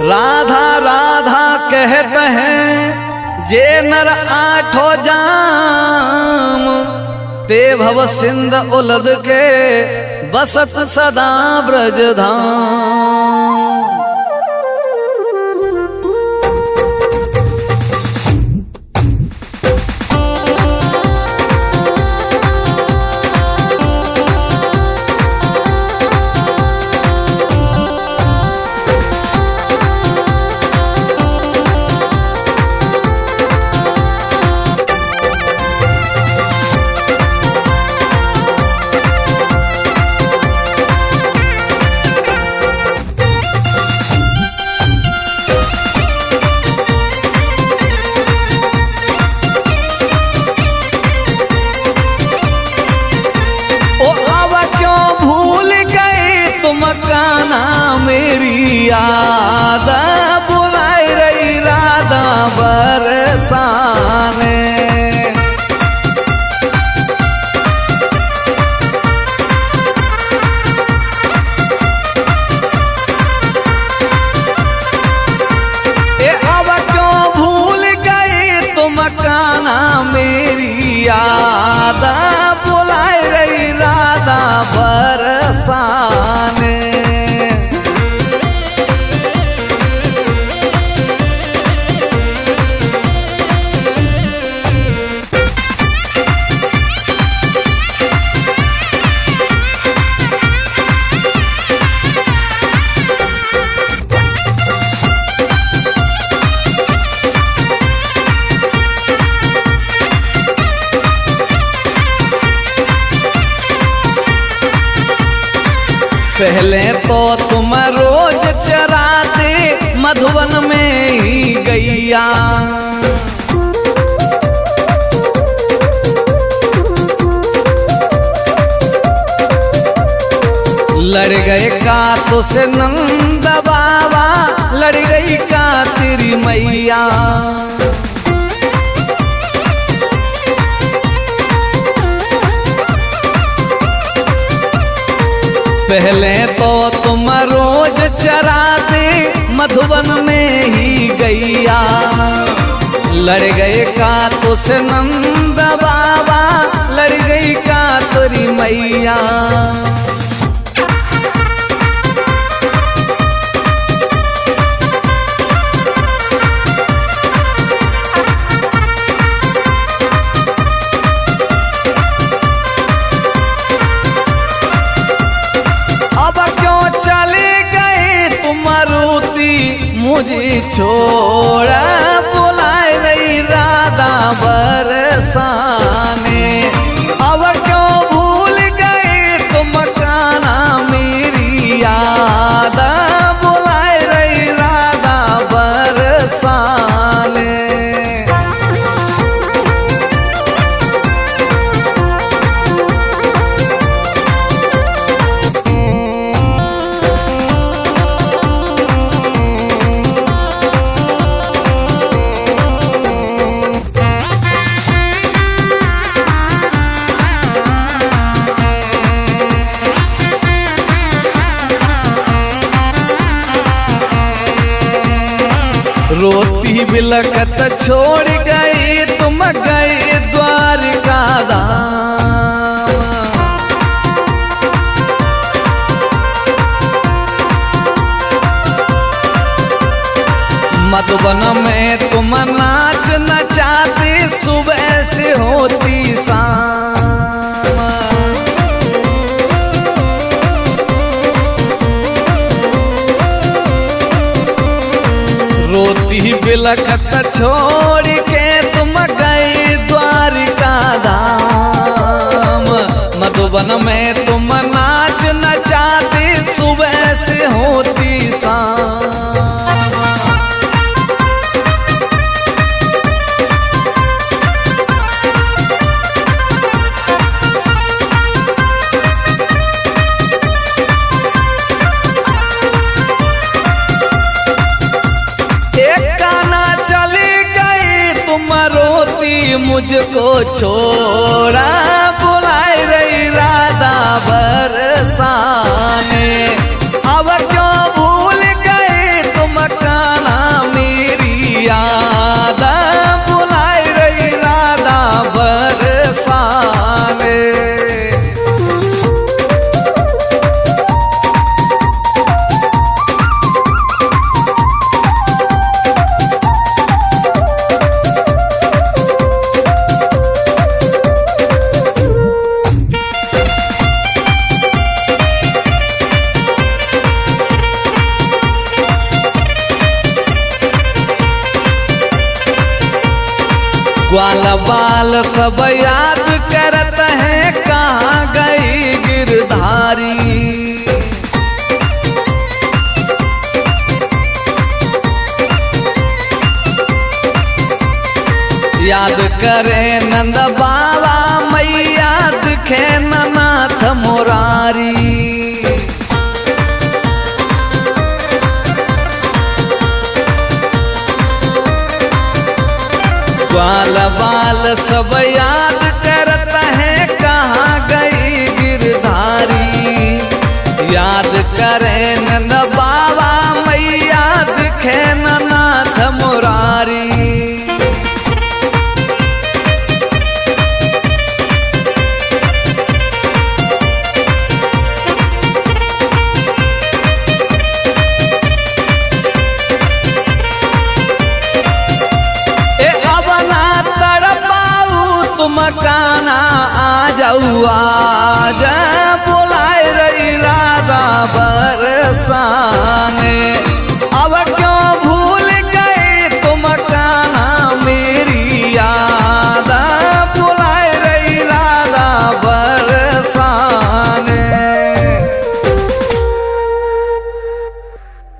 राधा राधा कहते हैं जे नर आठो जाम, ते भव सिंध उलद के बसत सदा ब्रज धाम। मेरी याद बुलाई रही राधा बरसाने। ए अब क्यों भूल गई तुम काना मेरी याद बुलाई रही राधा बरसाने। पहले तो तुम रोज चराते मधुवन में ही गैया, लड़ गए का तो से नंद बाबा, लड़ गई का तेरी मैया। पहले तो तुम रोज चराते मधुवन में ही गैया, लड़ गए का तो से नंद बाबा, लड़ गई का तेरी मैया। मुझे छोड़ा बुलाए नहीं राधा बरसाने। अब क्यों भूल गए तुम काना मेरी याद बुलाए रही राधा बरसाने। रोती बिलखत छोड़ गई तुम गए द्वारका धाम। मधुबन में तुम नाच नचाती सुबह से होती शाम। रोती बिलखत छोड़ के तुम गई द्वारका धाम। मधुबन में तुम नाच नचाती सुबह से होती शाम। मुझको छोड़ा बुलाए रही राधा बरसाने। अब क्यों भूल गए तुम का ग्वाल बाल सब याद करत हैं कहाँ गई गिरधारी। याद करे नंद बाबा मैया दिखे नाथ मुरारी। ग्वाल बाल सब याद करत हैं कहाँ गई गिरधारी। याद करे नंद बाबा मैया दिखे नाथ मुरारी। तुम काना आ जाऊआ